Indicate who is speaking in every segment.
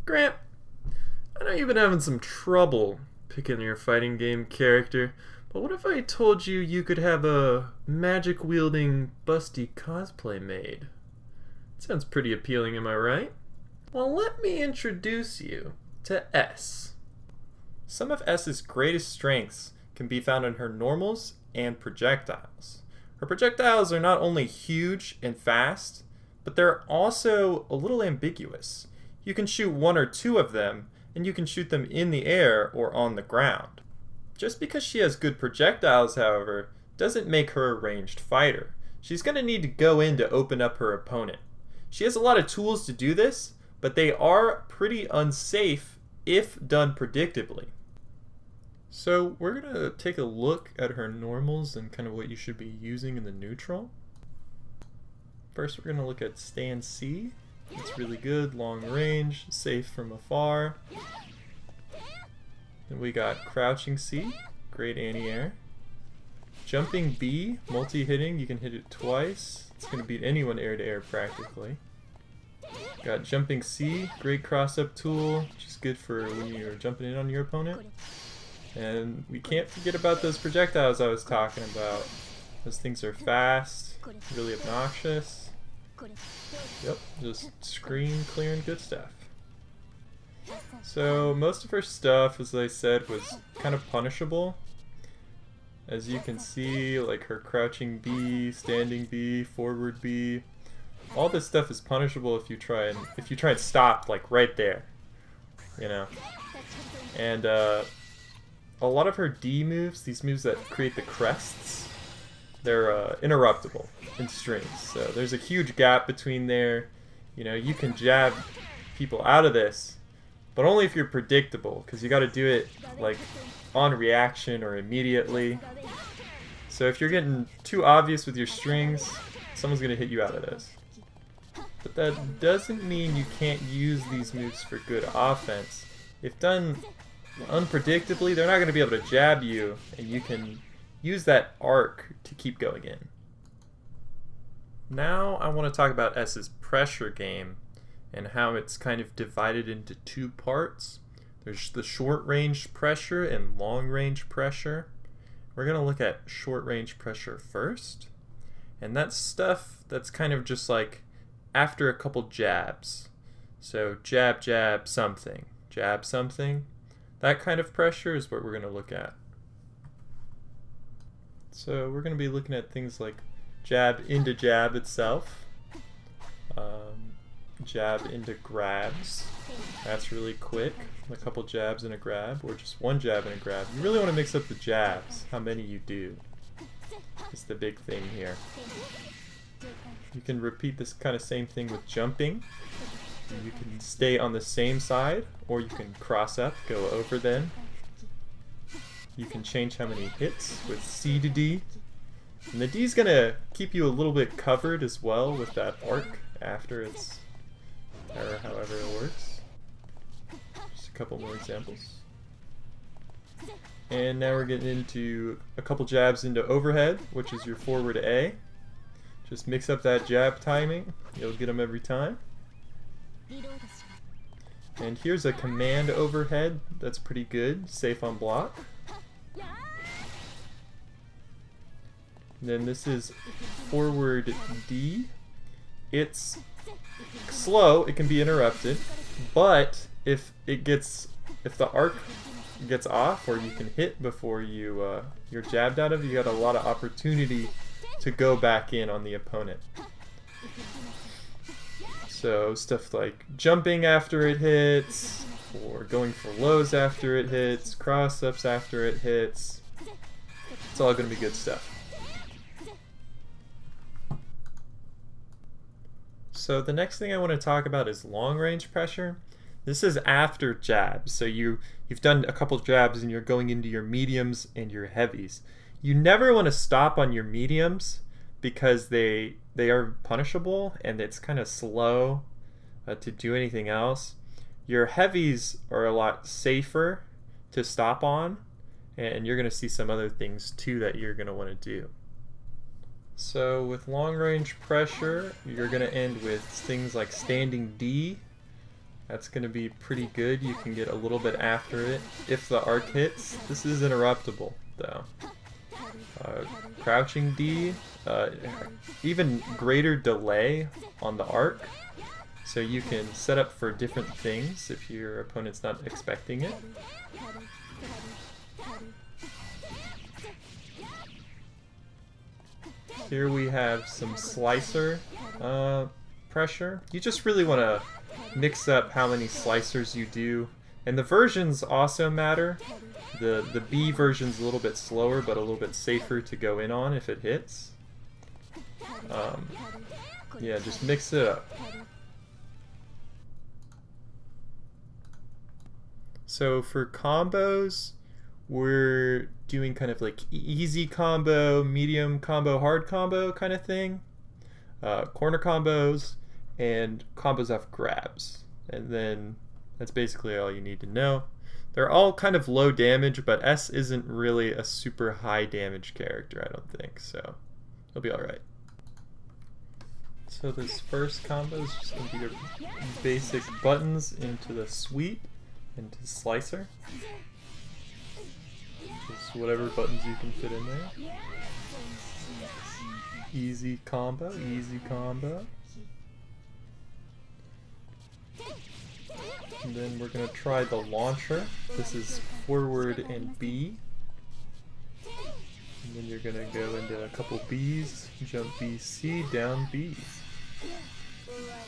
Speaker 1: Grant, I know you've been having some trouble picking your fighting game character, but what if I told you you could have a magic-wielding busty cosplay made? Sounds pretty appealing, am I right? Well, let me introduce you to S. Some of S's greatest strengths can be found in her normals and projectiles. Her projectiles are not only huge and fast, but they're also a little ambiguous. You can shoot one or two of them, and you can shoot them in the air or on the ground. Just because she has good projectiles, however, doesn't make her a ranged fighter. She's going to need to go in to open up her opponent. She has a lot of tools to do this, but they are pretty unsafe if done predictably. So we're going to take a look at her normals and kind of what you should be using in the neutral. First we're going to look at Stand C. It's really good, long range, safe from afar. Then we got Crouching C, great anti-air. Jumping B, multi-hitting, you can hit it twice. It's going to beat anyone air-to-air practically. Got Jumping C, great cross-up tool, which is good for when you're jumping in on your opponent. And we can't forget about those projectiles I was talking about. Those things are fast, really obnoxious. Yep, just screen clearing good stuff. So most of her stuff, as I said, was kind of punishable. As you can see, like her crouching B, standing B, forward B, all this stuff is punishable if you try and stop like right there, you know. And a lot of her D moves, these moves that create the crests, they're interruptible in strings. So there's a huge gap between there. You know, you can jab people out of this, but only if you're predictable, because you got to do it like on reaction or immediately. So if you're getting too obvious with your strings, someone's going to hit you out of this. But that doesn't mean you can't use these moves for good offense. If done unpredictably, they're not going to be able to jab you, and you can use that arc to keep going in. Now I want to talk about S's pressure game and how it's kind of divided into two parts. There's the short range pressure and long range pressure. We're going to look at short range pressure first, and that's stuff that's kind of just like after a couple jabs. So jab, jab, something, jab, something. That kind of pressure is what we're going to look at. So we're going to be looking at things like jab into jab itself, jab into grabs. That's really quick, a couple jabs and a grab, or just one jab and a grab. You really want to mix up the jabs, how many you do. Is the big thing here. You can repeat this kind of same thing with jumping. You can stay on the same side, or you can cross up, go over then. You can change how many hits with C to D. And the D is going to keep you a little bit covered as well with that arc after it's, or however it works. Just a couple more examples. And now we're getting into a couple jabs into overhead, which is your forward A. Just mix up that jab timing. You'll get them every time. And here's a command overhead that's pretty good, safe on block. And then this is forward D. It's slow, it can be interrupted, but if the arc gets off, or you can hit before you're jabbed out of, you got a lot of opportunity to go back in on the opponent. So stuff like jumping after it hits, or going for lows after it hits, cross-ups after it hits. It's all going to be good stuff. So the next thing I want to talk about is long range pressure. This is after jabs. So you've done a couple jabs and you're going into your mediums and your heavies. You never want to stop on your mediums because they are punishable and it's kind of slow to do anything else. Your heavies are a lot safer to stop on, and you're going to see some other things too that you're going to want to do. So with long range pressure, you're going to end with things like standing D, That's going to be pretty good. You can get a little bit after it if the arc hits. This is interruptible, though. Crouching D, even greater delay on the arc, so you can set up for different things if your opponent's not expecting it. Here we have some slicer pressure. You just really want to mix up how many slicers you do, and the versions also matter. The B version's a little bit slower, but a little bit safer to go in on if it hits. Yeah, just mix it up. So for combos, we're doing kind of like easy combo, medium combo, hard combo kind of thing. Corner combos and combos off grabs. And then that's basically all you need to know. They're all kind of low damage, but S isn't really a super high damage character, I don't think, so it'll be alright. So this first combo is just going to be your basic buttons into the sweep, into slicer. Just whatever buttons you can fit in there. Easy combo, easy combo. And then we're going to try the launcher. This is forward and B. And then you're going to go into a couple Bs, jump B, C, down B.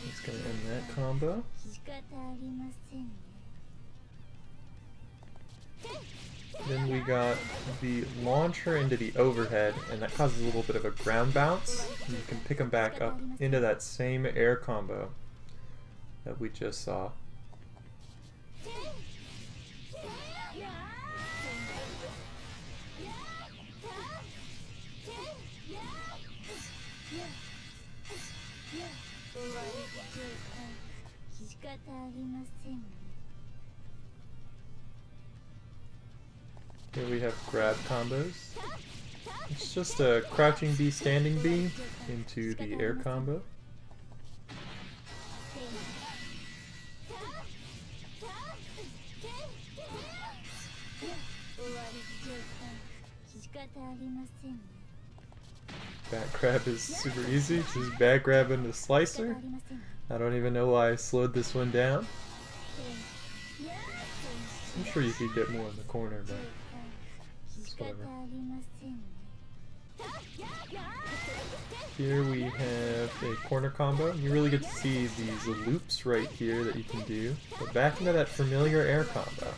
Speaker 1: It's going to end that combo. Then we got the launcher into the overhead, and that causes a little bit of a ground bounce. And you can pick them back up into that same air combo that we just saw. Here we have grab combos. It's just a crouching B, standing B into the air combo. Back grab is super easy, just back grab into slicer. I don't even know why I slowed this one down. I'm sure you could get more in the corner, but it's whatever. Here we have a corner combo. You really get to see these loops right here that you can do. But back into that familiar air combo.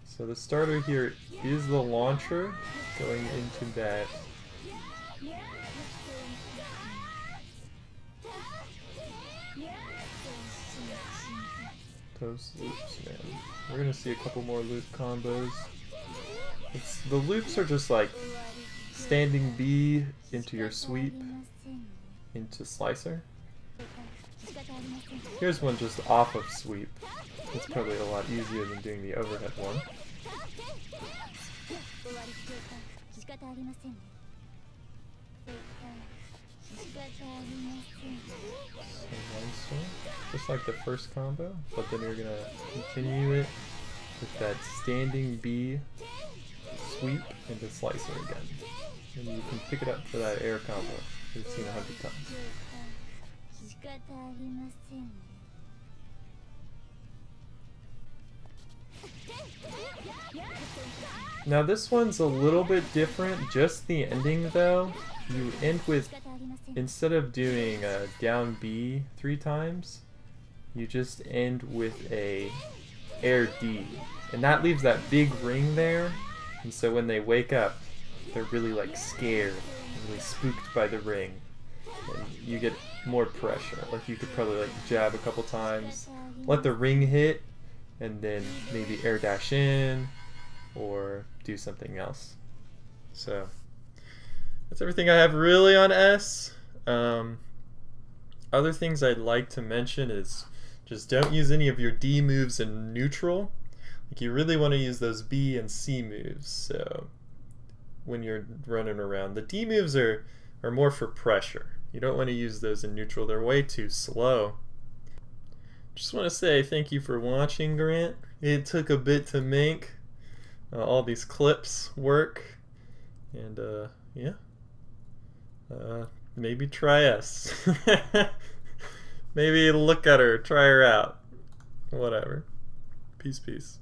Speaker 1: So the starter here is the launcher going into that. Those loops, man. We're gonna see a couple more loop combos. The loops are just like standing B into your sweep into slicer. Here's one just off of sweep. It's probably a lot easier than doing the overhead one. Just like the first combo, but then you're gonna continue it with that standing B sweep into slicer again. And you can pick it up for that air combo you've seen 100 times. Now this one's a little bit different, just the ending though. You end with, instead of doing a down B 3 times, you just end with a air D. And that leaves that big ring there, and so when they wake up, they're really like scared, really spooked by the ring. And you get more pressure. Like you could probably like jab a couple times, let the ring hit, and then maybe air dash in, or do something else. So that's everything I have really on S. Other things I'd like to mention is just don't use any of your D moves in neutral. Like you really want to use those B and C moves. So when you're running around, the D moves are more for pressure. You don't want to use those in neutral. They're way too slow. just want to say thank you for watching, Grant. It took a bit to make all these clips work, and yeah, maybe try us. Maybe look at her, try her out, whatever. Peace, peace.